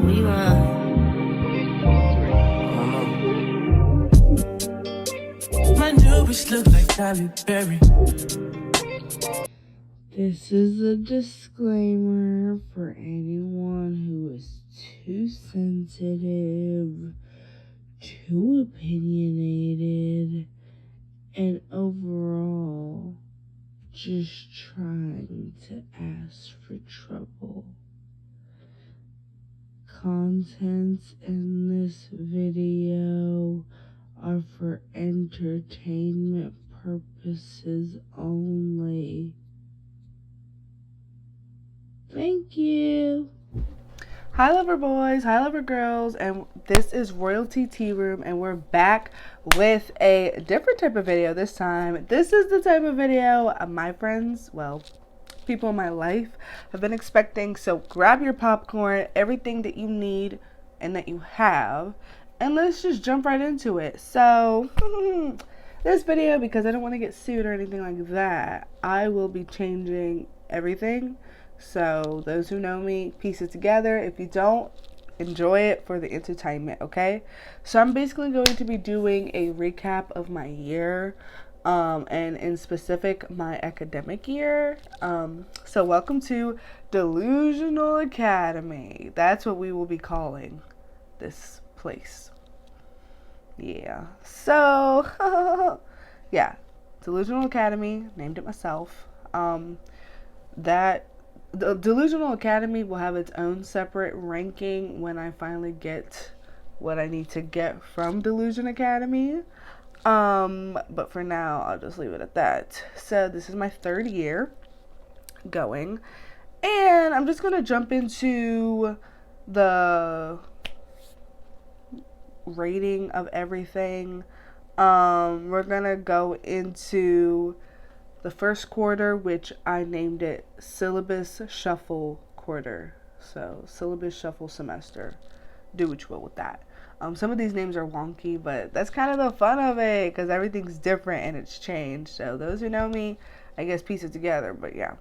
We my new bitch look like Halle Berry. This is a disclaimer for anyone who is too sensitive, too opinionated, and overall just trying to ask for trouble. Contents in this video are for entertainment purposes only. Thank you. Hi lover boys, hi lover girls, and this is Royalty Tea Room, and we're back with a different type of video this time. This is the type of video my friends, well, people in my life have been expecting, so grab your popcorn, everything that you need and that you have, and let's just jump right into it. So this video, because I don't want to get sued or anything like that, I will be changing everything. So those who know me, piece it together. If you don't, enjoy it for the entertainment, okay? So I'm basically going to be doing a recap of my year, and in specific, my academic year. So welcome to Delusional Academy. That's what we will be calling this place. Yeah. So, yeah. Delusional Academy, named it myself. The Delusional Academy will have its own separate ranking when I finally get what I need to get from Delusion Academy. But for now, I'll just leave it at that. So this is my third year going, and I'm just gonna jump into the rating of everything. We're gonna go into the first quarter, which I named it Syllabus Shuffle Quarter. So, Syllabus Shuffle Semester. Do what you will with that. Some of these names are wonky, but that's kind of the fun of it, because everything's different and it's changed. So, those who know me, I guess piece it together, but yeah.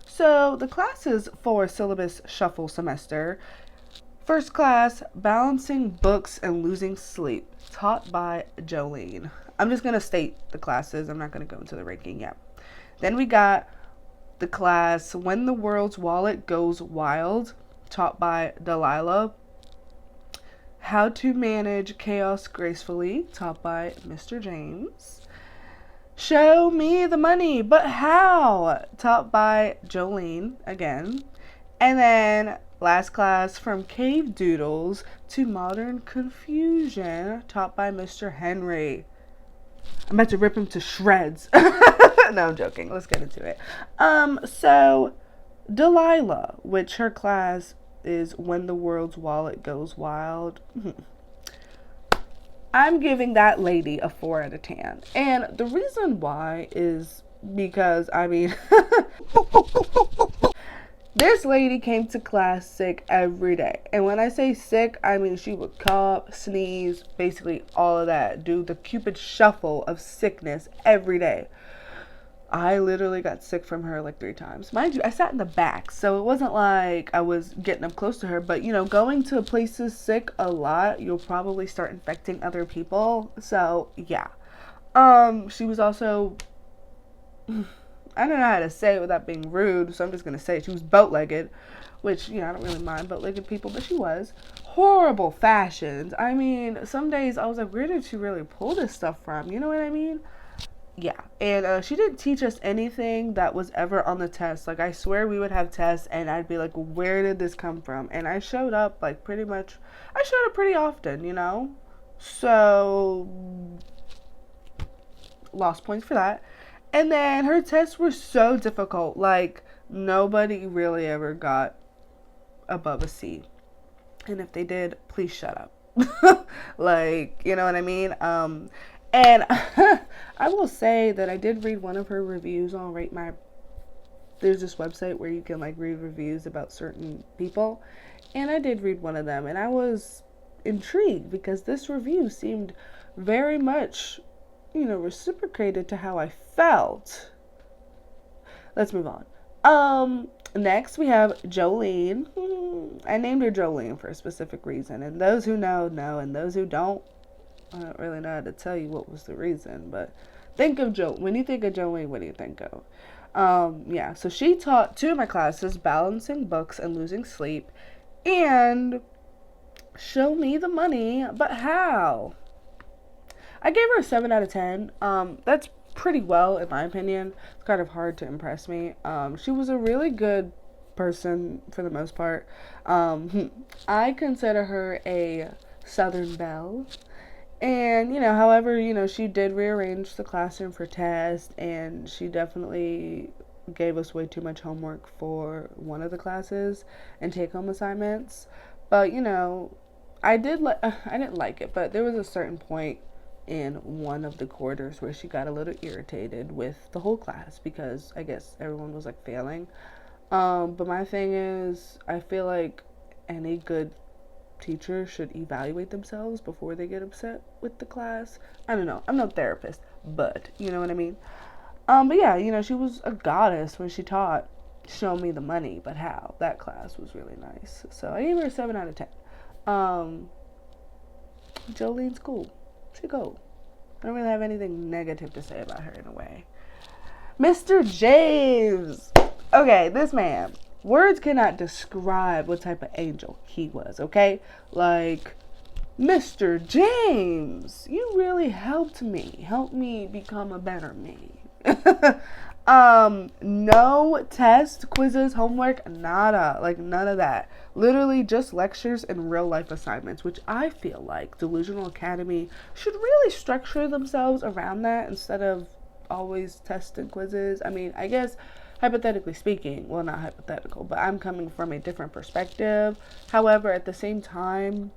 So, the classes for Syllabus Shuffle Semester. First class, Balancing Books and Losing Sleep, taught by Jolene. I'm just going to state the classes. I'm not going to go into the ranking yet. Then we got the class When the World's Wallet Goes Wild, taught by Delilah. How to Manage Chaos Gracefully, taught by Mr. James. Show Me the Money, But How, taught by Jolene again. And then last class, From Cave Doodles to Modern Confusion, taught by Mr. Henry. I'm about to rip him to shreds. No, I'm joking. Let's get into it. So Delilah, which her class is When the World's Wallet Goes Wild. I'm giving that lady a 4 out of 10. And the reason why is because, I mean, this lady came to class sick every day. And when I say sick, I mean she would cough, sneeze, basically all of that. Do the Cupid shuffle of sickness every day. I literally got sick from her like 3 times. Mind you, I sat in the back, so it wasn't like I was getting up close to her. But, you know, going to places sick a lot, you'll probably start infecting other people. So, yeah. She was also... I don't know how to say it without being rude, so I'm just going to say it. She was bow-legged, which, you know, I don't really mind bow-legged people, but she was. Horrible fashions. I mean, some days I was like, where did she really pull this stuff from? You know what I mean? Yeah. And she didn't teach us anything that was ever on the test. Like, I swear we would have tests, and I'd be like, where did this come from? And I showed up, like, I showed up pretty often, you know? So, lost points for that. And then her tests were so difficult. Like, nobody really ever got above a C. And if they did, please shut up. Like, you know what I mean? And I will say that I did read one of her reviews on there's this website where you can, like, read reviews about certain people. And I did read one of them. And I was intrigued because this review seemed very much, you know, reciprocated to how I felt. Let's move on. Next we have Jolene. I named her Jolene for a specific reason, and those who know, know, and those who don't, I don't really know how to tell you what was the reason, but think of when you think of Jolene, what do you think of? Yeah, so she taught 2 of my classes, balancing books and losing sleep, and show me the money, but how? I gave her a 7 out of 10. That's pretty well, in my opinion. It's kind of hard to impress me. She was a really good person for the most part. I consider her a Southern Belle. And, however, she did rearrange the classroom for tests, and she definitely gave us way too much homework for one of the classes and take-home assignments. But, I didn't like it, but there was a certain point in one of the quarters where she got a little irritated with the whole class because I guess everyone was like failing. But my thing is, I feel like any good teacher should evaluate themselves before they get upset with the class. I don't know. I'm no therapist, but you know what I mean? But yeah, she was a goddess when she taught Show Me the Money, but how? That class was really nice. So I gave her a 7 out of 10. Jolene's cool. She cool. I don't really have anything negative to say about her in a way. Mr. James. Okay, this man. Words cannot describe what type of angel he was, okay? Like, Mr. James, you really helped me become a better me. No tests, quizzes, homework, nada, like none of that. Literally just lectures and real life assignments, which I feel like Delusional Academy should really structure themselves around that instead of always tests and quizzes. I mean, I guess hypothetically speaking, well, not hypothetical, but I'm coming from a different perspective. However, at the same time,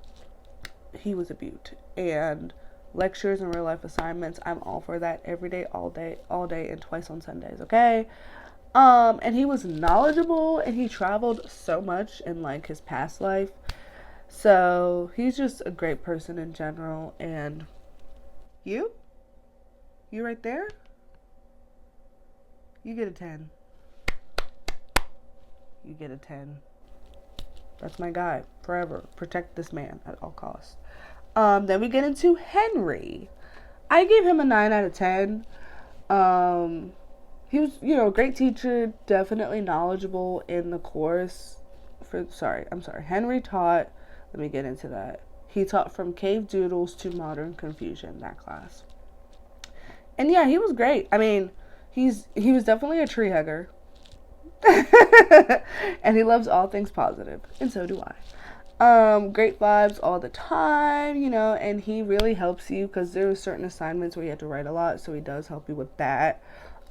he was a beaut, and lectures and real life assignments, I'm all for that every day, all day, and twice on Sundays, okay? And he was knowledgeable, and he traveled so much in like his past life. So he's just a great person in general. And you right there, you get a 10. You get a 10. That's my guy forever. Protect this man at all costs. Then we get into Henry. I gave him a 9 out of 10. He was, a great teacher, definitely knowledgeable in the course. Henry taught, let me get into that. He taught from cave doodles to modern confusion, that class. And yeah, he was great. I mean, he was definitely a tree hugger. And he loves all things positive, and so do I. Great vibes all the time, and he really helps you because there are certain assignments where you have to write a lot, so he does help you with that.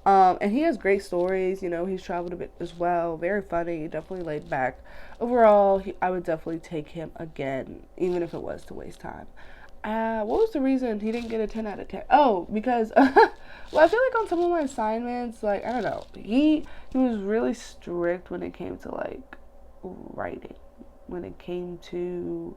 And he has great stories, he's traveled a bit as well, very funny, definitely laid back. Overall, I would definitely take him again, even if it was to waste time. What was the reason he didn't get a 10 out of 10? Oh, because, well, I feel like on some of my assignments, like, I don't know, he was really strict when it came to, like, writing. When it came to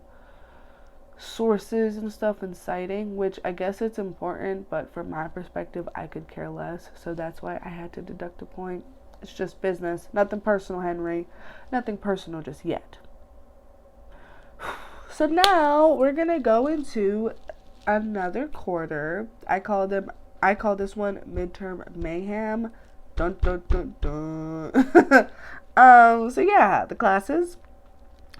sources and stuff and citing, which I guess it's important, but from my perspective, I could care less. So that's why I had to deduct a point. It's just business. Nothing personal, Henry. Nothing personal just yet. So now we're going to go into another quarter. I call this one midterm mayhem. Dun, dun, dun, dun. So yeah, the classes.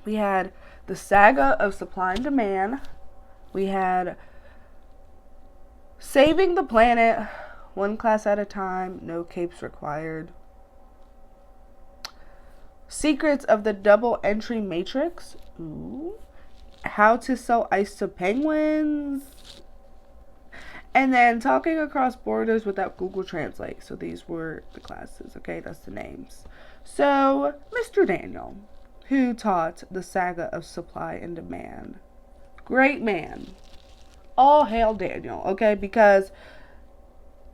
We had the saga of supply and demand. We had saving the planet, one class at a time, no capes required. Secrets of the double entry matrix. Ooh. How to sell ice to penguins. And then talking across borders without Google Translate. So these were the classes, okay? That's the names. So, Mr. Daniel, who taught the saga of supply and demand. Great man. All hail Daniel, okay? Because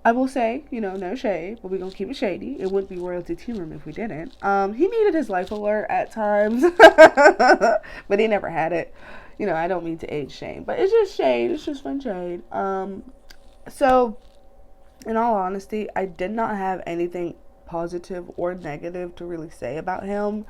I will say, no shade, but we're going to keep it shady. It wouldn't be Royalty Tea Room if we didn't. He needed his life alert at times, but he never had it. I don't mean to age shame, but it's just shade. It's just fun shade. So, in all honesty, I did not have anything positive or negative to really say about him.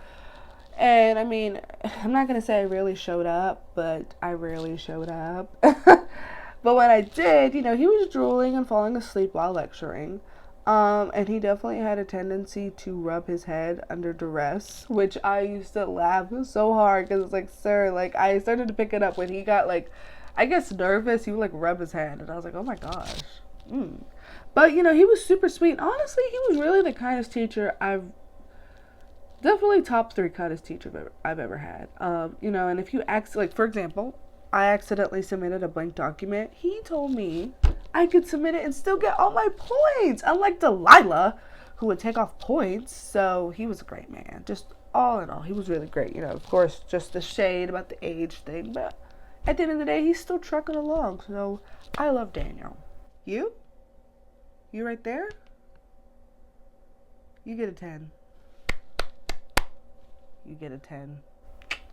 And I mean, I'm not going to say I really showed up, but I rarely showed up. But when I did, you know, he was drooling and falling asleep while lecturing. And he definitely had a tendency to rub his head under duress, which I used to laugh so hard because it's like, sir, like I started to pick it up when he got like, I guess nervous. He would like rub his head, and I was like, oh my gosh. But you know, he was super sweet. Honestly, he was really the kindest teacher I've definitely top 3 kindest teacher I've ever had. You know, and if you ask, like for example, I accidentally submitted a blank document. He told me I could submit it and still get all my points, unlike Delilah, who would take off points. So he was a great man. Just all in all, he was really great. You know, of course, just the shade about the age thing, but at the end of the day, he's still trucking along. So I love Daniel. You right there? You get a 10. You get a 10.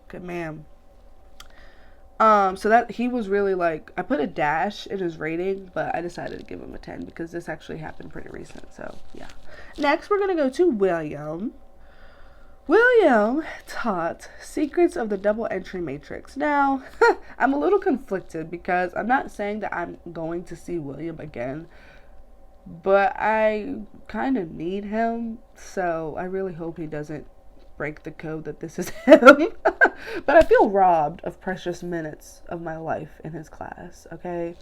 Good man. So that he was really like, I put a dash in his rating, but I decided to give him a 10 because this actually happened pretty recent. So yeah. Next, we're gonna go to William. William taught Secrets of the Double Entry Matrix. Now, I'm a little conflicted because I'm not saying that I'm going to see William again, but I kind of need him, so I really hope he doesn't break the code that this is him. But I feel robbed of precious minutes of my life in his class, okay?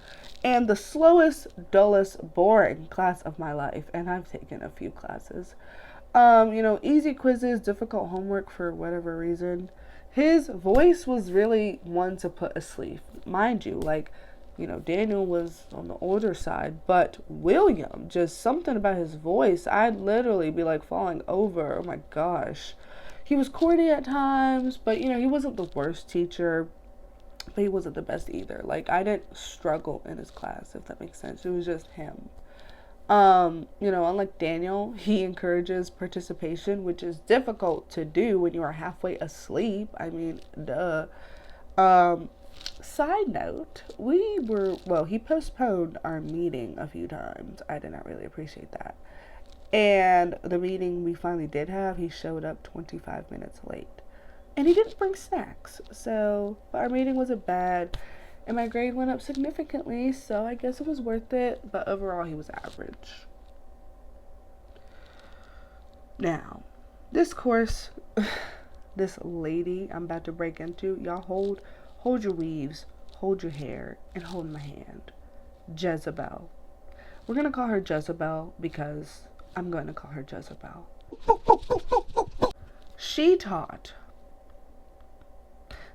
And the slowest, dullest, boring class of my life, and I've taken a few classes. You know, easy quizzes, difficult homework for whatever reason. His voice was really one to put asleep. Mind you, like, you know, Daniel was on the older side, but William, just something about his voice, I'd literally be like falling over. Oh my gosh. He was corny at times, but you know, he wasn't the worst teacher, but he wasn't the best either. Like, I didn't struggle in his class, if that makes sense. It was just him. You know, unlike Daniel, he encourages participation, which is difficult to do when you are halfway asleep. I mean, duh. Side note, he postponed our meeting a few times. I did not really appreciate that. And the meeting we finally did have, he showed up 25 minutes late. And he didn't bring snacks. So, our meeting wasn't bad. And my grade went up significantly, so I guess it was worth it. But overall, he was average. Now, this course, this lady I'm about to break into, y'all hold your weaves, hold your hair, and hold my hand. Jezebel. We're going to call her Jezebel because I'm going to call her Jezebel. She taught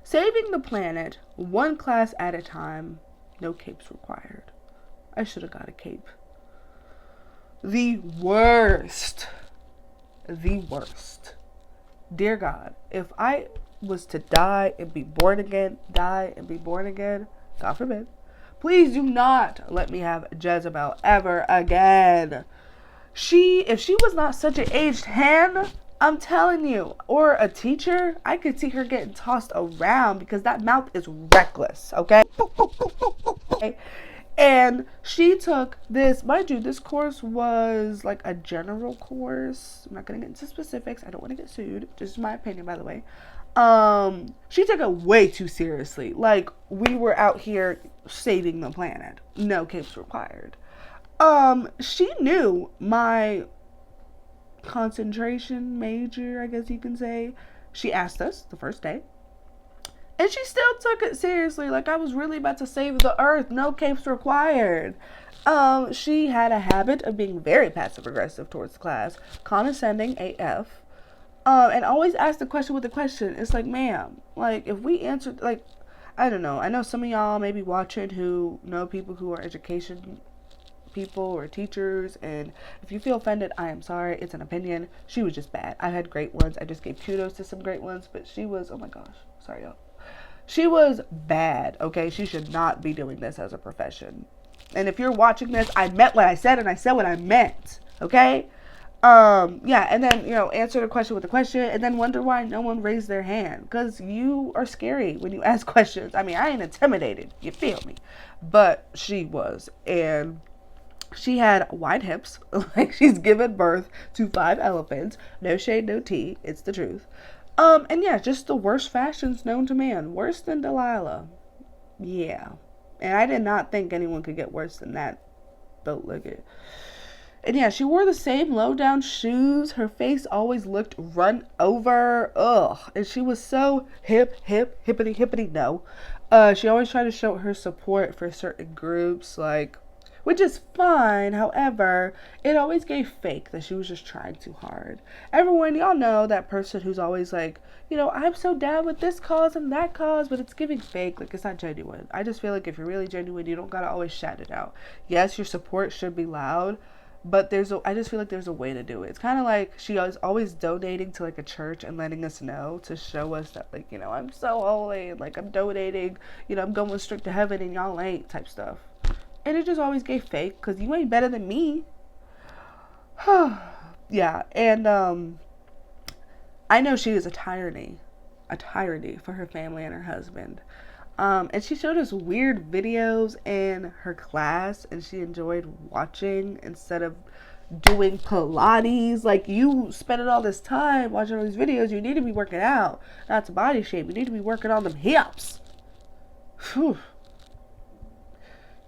saving the planet one class at a time, no capes required. I should have got a cape. The worst. Dear God, if I was to die and be born again, God forbid, please do not let me have Jezebel ever again. If she was not such an aged hen, I'm telling you, or a teacher, I could see her getting tossed around because that mouth is reckless, okay? And she took this, mind you, this course was like a general course. I'm not going to get into specifics. I don't want to get sued. Just my opinion, by the way. She took it way too seriously. Like, we were out here saving the planet. No capes required. She knew my concentration major, I guess you can say. She asked us the first day. And she still took it seriously. Like, I was really about to save the earth. No capes required. She had a habit of being very passive aggressive towards the class. Condescending AF. And always ask the question with a question. It's like, ma'am, like, if we answered, like, I don't know. I know some of y'all may be watching who know people who are education people or teachers, and if you feel offended, I am sorry. It's an opinion. She was just bad. I had great ones. I just gave kudos to some great ones, but she was, oh my gosh, sorry y'all. She was bad, okay? She should not be doing this as a profession. And if you're watching this, I meant what I said, and I said what I meant, okay? Yeah, and then, you know, answer the question with a question, and then wonder why no one raised their hand, because you are scary when you ask questions. I mean, I ain't intimidated, you feel me? But she was, and she had wide hips, like she's given birth to 5 elephants. No shade, no tea, it's the truth. And yeah, just the worst fashions known to man. Worse than Delilah. Yeah. And I did not think anyone could get worse than that bootleg. And yeah, she wore the same low down shoes. Her face always looked run over. Ugh. And she was so hippity hippity no. She always tried to show her support for certain groups, like, which is fine. However, it always gave fake that she was just trying too hard. Everyone, y'all know that person who's always like, I'm so down with this cause and that cause, but it's giving fake. Like, it's not genuine. I just feel like if you're really genuine, you don't gotta always shout it out. Yes, your support should be loud, but I just feel like there's a way to do it. It's kind of like she was always donating to like a church and letting us know to show us that, like, I'm so holy and like I'm donating, I'm going straight to heaven and y'all ain't type stuff. And it just always gave fake because you ain't better than me. Yeah, and I know she is a tyranny for her family and her husband. And she showed us weird videos in her class, and she enjoyed watching instead of doing Pilates. Like, you spending all this time watching all these videos, you need to be working out, not to body shape. You need to be working on them hips. Whew.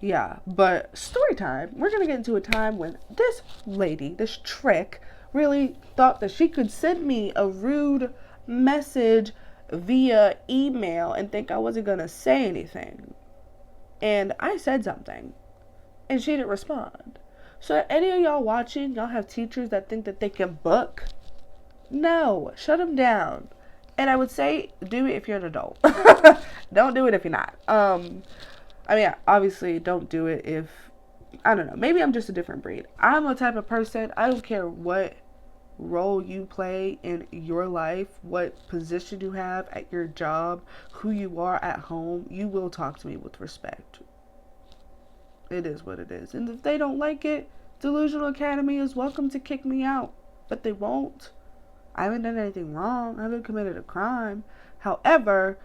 Yeah, but story time. We're going to get into a time when this lady, this trick, really thought that she could send me a rude message via email and think I wasn't going to say anything. And I said something, and she didn't respond. So any of y'all watching, y'all have teachers that think that they can book? No, shut them down. And I would say do it if you're an adult. Don't do it if you're not. I mean, obviously, don't do it if, I don't know, maybe I'm just a different breed. I'm a type of person, I don't care what role you play in your life, what position you have at your job, who you are at home, you will talk to me with respect. It is what it is. And if they don't like it, Delusional Academy is welcome to kick me out. But they won't. I haven't done anything wrong. I haven't committed a crime. However,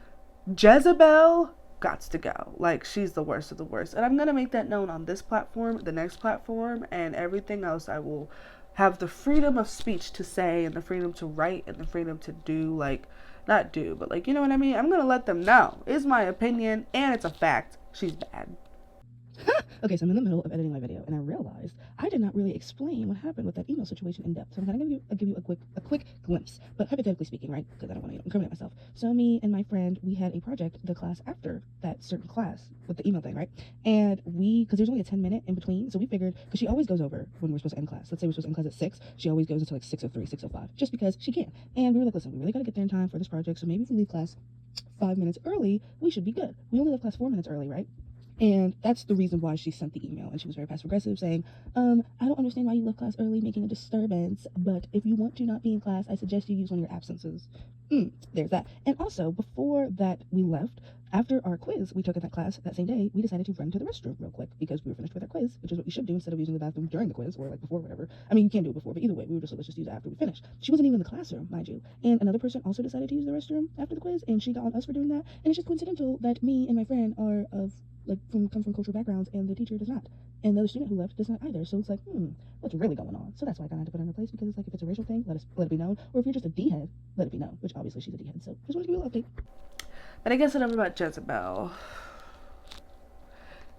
Jezebel gots to go. Like, she's the worst of the worst. And I'm going to make that known on this platform, the next platform, and everything else. I will have the freedom of speech to say, and the freedom to write, and the freedom to do, like, not do, but like, you know what I mean? I'm going to let them know. It's my opinion, and it's a fact. She's bad. Okay, so I'm in the middle of editing my video, and I realized I did not really explain what happened with that email situation in depth. So I'm gonna give you a quick glimpse, but hypothetically speaking, right? Because I don't want to incriminate myself. So me and my friend, we had a project, the class after that certain class with the email thing, right? And because there's only a 10-minute in between, so we figured, because she always goes over when we're supposed to end class. Let's say we're supposed to end class at 6, she always goes until like 6:03, 6:05, just because she can. And we were like, listen, we really gotta get there in time for this project, so maybe if we leave class 5 minutes early, we should be good. We only left class 4 minutes early, right? And that's the reason why she sent the email. And she was very passive aggressive, saying, I don't understand why you left class early, making a disturbance. But if you want to not be in class, I suggest you use one of your absences. There's that. And also, before that we left, after our quiz we took in that class that same day, we decided to run to the restroom real quick because we were finished with our quiz, which is what you should do instead of using the bathroom during the quiz or like before, whatever. I mean, you can do it before, but either way, we were just like, let's just use it after we finish. She wasn't even in the classroom, mind you. And another person also decided to use the restroom after the quiz, and she got on us for doing that. And it's just coincidental that me and my friend are come from cultural backgrounds, and the teacher does not, and the other student who left does not either. So it's like, what's really going on? So that's why I kind of had to put her in her place, because it's like, if it's a racial thing, let it be known, or if you're just a D-head, let it be known, which obviously she's a D-head. So just want to give you a little update. But I guess enough about Jezebel.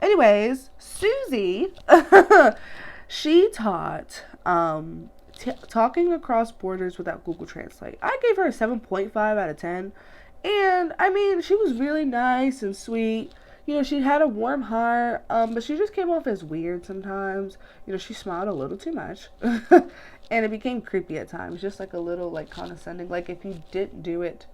Anyways, Susie, she taught talking across borders without Google Translate. I gave her a 7.5 out of 10, and I mean, she was really nice and sweet. She had a warm heart, but she just came off as weird sometimes. She smiled a little too much, and it became creepy at times, just like a little like condescending. Like, if you didn't do it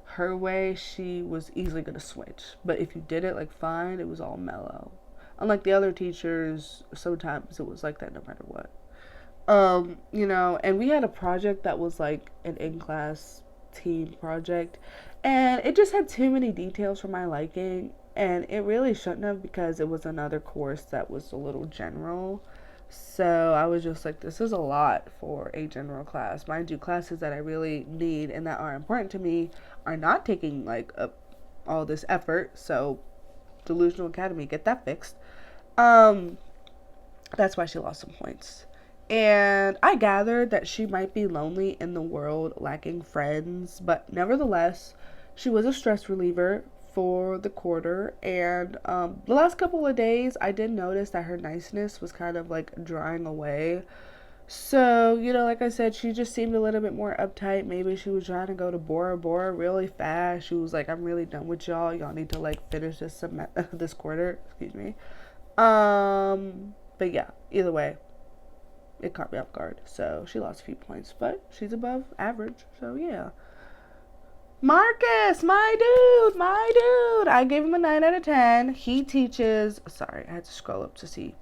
her way, she was easily going to switch. But if you did it like fine, it was all mellow. Unlike the other teachers, sometimes it was like that no matter what. And we had a project that was like an in-class team project, and it just had too many details for my liking. And it really shouldn't have, because it was another course that was a little general. So I was just like, this is a lot for a general class. Mind you, classes that I really need and that are important to me are not taking like all this effort. So Delusional Academy, get that fixed. That's why she lost some points. And I gathered that she might be lonely in the world, lacking friends, but nevertheless, she was a stress reliever for the quarter. And the last couple of days, I did notice that her niceness was kind of like drying away. So, like I said, she just seemed a little bit more uptight. Maybe she was trying to go to Bora Bora really fast. She was like, I'm really done with y'all. Y'all need to like finish this quarter. Excuse me. But yeah, either way, it caught me off guard. So she lost a few points, but she's above average. So yeah. Marcus, my dude. I gave him a 9 out of 10. He teaches, sorry, I had to scroll up to see.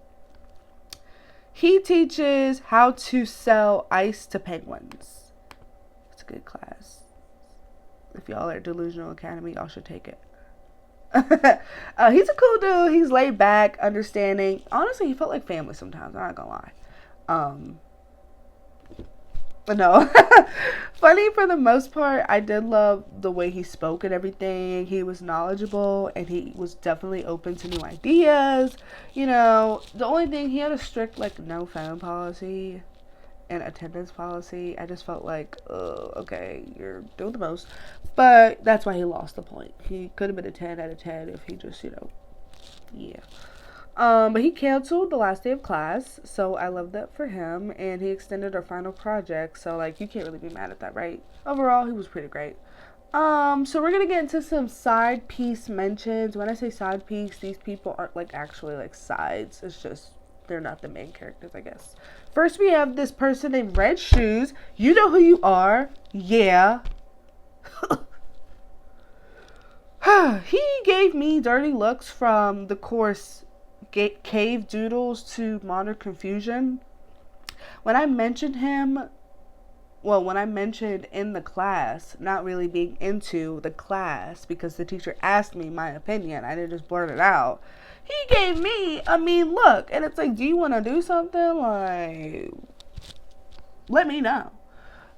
He teaches how to sell ice to penguins. It's a good class. If y'all are at Delusional Academy, y'all should take it. He's a cool dude. He's laid back, understanding. Honestly, he felt like family sometimes. I'm not gonna lie. No. Funny for the most part. I did love the way he spoke and everything. He was knowledgeable and he was definitely open to new ideas. The only thing, he had a strict like no phone policy and attendance policy. I just felt like, okay, you're doing the most. But that's why he lost the point. He could have been a 10 out of 10 if he just, yeah. But he canceled the last day of class, so I love that for him, and he extended our final project, so like you can't really be mad at that, right? Overall, he was pretty great. So we're gonna get into some side piece mentions. When I say side piece, these people aren't like actually like sides. It's just they're not the main characters, I guess. First, we have this person named Red Shoes. You know who you are. Yeah. He gave me dirty looks from the course Cave Doodles to Modern Confusion. When I mentioned in the class, not really being into the class because the teacher asked me my opinion, I didn't just blurt it out. He gave me a mean look, and it's like, do you want to do something? Like, let me know.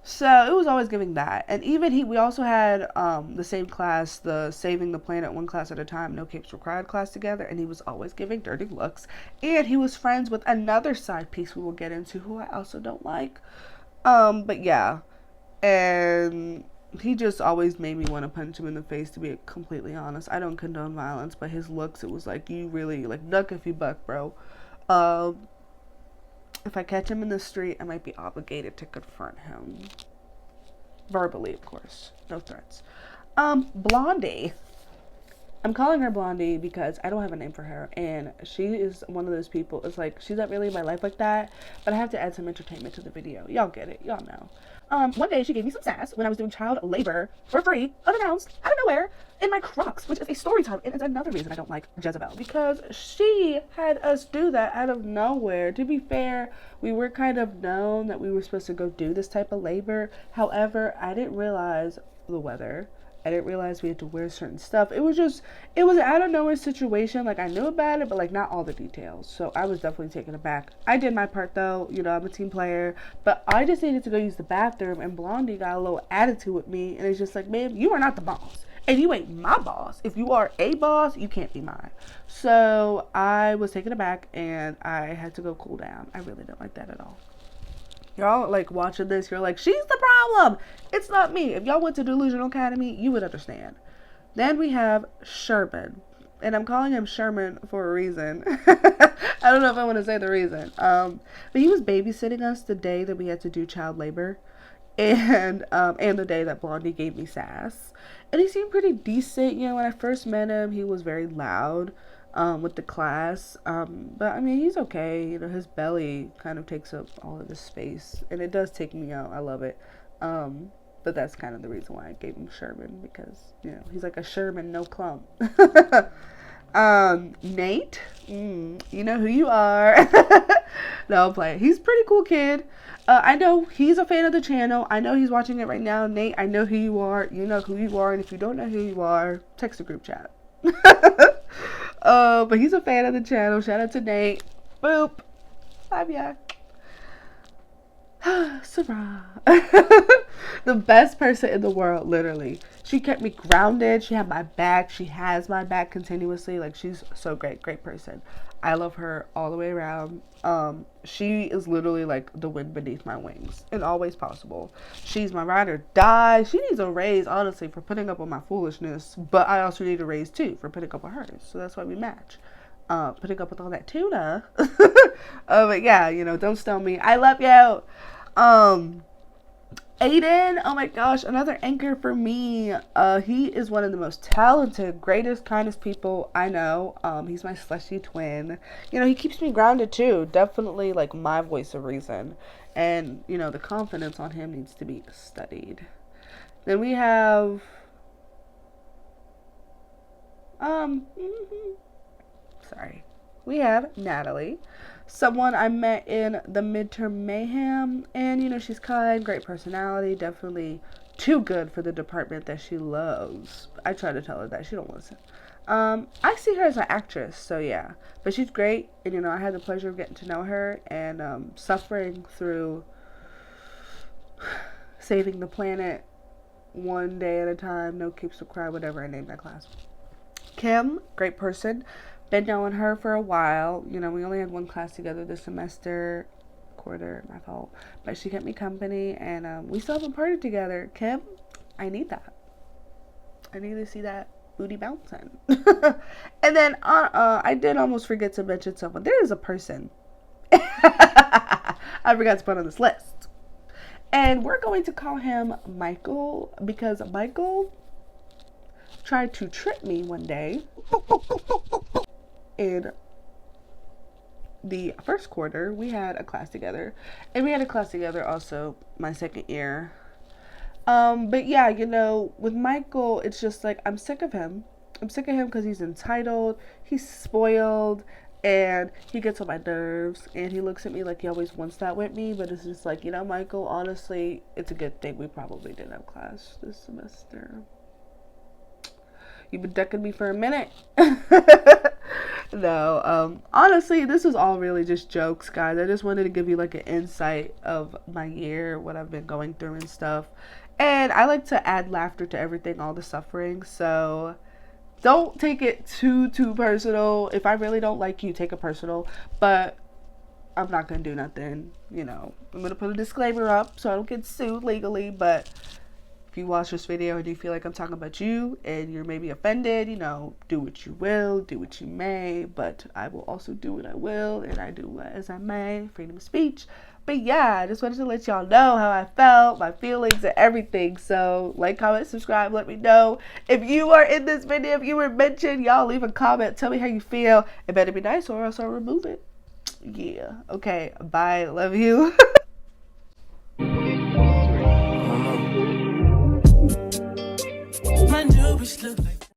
So it was always giving that. And even we also had the same class, the Saving the Planet one class at a time, No Capes Required class together, and he was always giving dirty looks. And he was friends with another side piece we will get into, who I also don't like. But yeah. And he just always made me want to punch him in the face, to be completely honest. I don't condone violence, but his looks, it was like, you really, like, duck if you buck, bro. If I catch him in the street, I might be obligated to confront him. Verbally, of course. No threats. Blondie. I'm calling her Blondie because I don't have a name for her. And she is one of those people. It's like, she's not really in my life like that. But I have to add some entertainment to the video. Y'all get it. Y'all know. One day she gave me some sass when I was doing child labor for free, unannounced, out of nowhere, in my Crocs, which is a story time. And it's another reason I don't like Jezebel, because she had us do that out of nowhere. To be fair, we were kind of known that we were supposed to go do this type of labor. However, I didn't realize the weather. I didn't realize we had to wear certain stuff. It was an out of nowhere situation. Like, I knew about it, but like not all the details. So I was definitely taken aback. I did my part though. I'm a team player, but I just needed to go use the bathroom, and Blondie got a little attitude with me, and it's just like, man, you are not the boss, and you ain't my boss. If you are a boss, you can't be mine. So I was taken aback, and I had to go cool down. I really didn't like that at all. Y'all like watching this, you're like, she's the problem. It's not me. If y'all went to Delusional Academy, you would understand. Then we have Sherman. And I'm calling him Sherman for a reason. I don't know if I want to say the reason. But he was babysitting us the day that we had to do child labor. And the day that Blondie gave me sass. And he seemed pretty decent. When I first met him, he was very loud. With the class, but I mean, he's okay. His belly kind of takes up all of the space, and it does take me out. I love it. But that's kind of the reason why I gave him Sherman, because he's like a Sherman, no clump. Nate, you know who you are. No, I'm playing. He's a pretty cool kid. I know he's a fan of the channel. I know he's watching it right now. Nate, I know who you are. You know who you are, and if you don't know who you are, text the group chat. But he's a fan of the channel. Shout out to Nate. Boop. Love ya. Sarah. The best person in the world, literally. She kept me grounded. She had my back. She has my back continuously. Like, she's so great. Great person. I love her all the way around. She is literally like the wind beneath my wings in all ways possible. She's my ride or die. She needs a raise, honestly, for putting up with my foolishness. But I also need a raise, too, for putting up with hers. So that's why we match. Putting up with all that tuna. But yeah, you know, don't stone me. I love you. Aiden, oh my gosh, another anchor for me. He is one of the most talented, greatest, kindest people I know. He's my slushy twin. You know, he keeps me grounded too. Definitely like my voice of reason. And, you know, the confidence on him needs to be studied. Then we have sorry. We have Natalie, someone I met in the midterm mayhem, and you know, she's kind, great personality, definitely too good for the department that she loves. I try to tell her that, she don't listen. I see her as an actress, so yeah, but she's great, and you know, I had the pleasure of getting to know her and suffering through saving the planet one day at a time, no keeps will cry, whatever I named that class. Kim, great person. Been knowing her for a while. You know, we only had one class together this semester. Quarter, my fault. But she kept me company, and we still haven't partied together. Kim, I need that. I need to see that booty bouncing. And then I did almost forget to mention someone. There is a person I forgot to put on this list. And we're going to call him Michael, because Michael tried to trip me one day in the first quarter. We had a class together, and we had a class together also my second year. But yeah, you know, with Michael, it's just like, I'm sick of him. I'm sick of him because he's entitled, he's spoiled, and he gets on my nerves, and he looks at me like he always wants that with me. But it's just like, you know, Michael, honestly, it's a good thing we probably didn't have class this semester. You've been ducking me for a minute. No, honestly, this was all really just jokes, guys. I just wanted to give you like an insight of my year, what I've been going through and stuff. And I like to add laughter to everything, all the suffering. So don't take it too personal. If I really don't like you, take it personal. But I'm not going to do nothing, you know. I'm going to put a disclaimer up so I don't get sued legally. But if you watch this video and you feel like I'm talking about you and you're maybe offended, you know, do what you will, do what you may, but I will also do what I will, and I do as I may, freedom of speech. But yeah, I just wanted to let y'all know how I felt, my feelings and everything. So like, comment, subscribe, let me know. If you are in this video, if you were mentioned, y'all leave a comment, tell me how you feel. It better be nice or else I'll remove it. Yeah, okay, bye, love you. My new bitch look like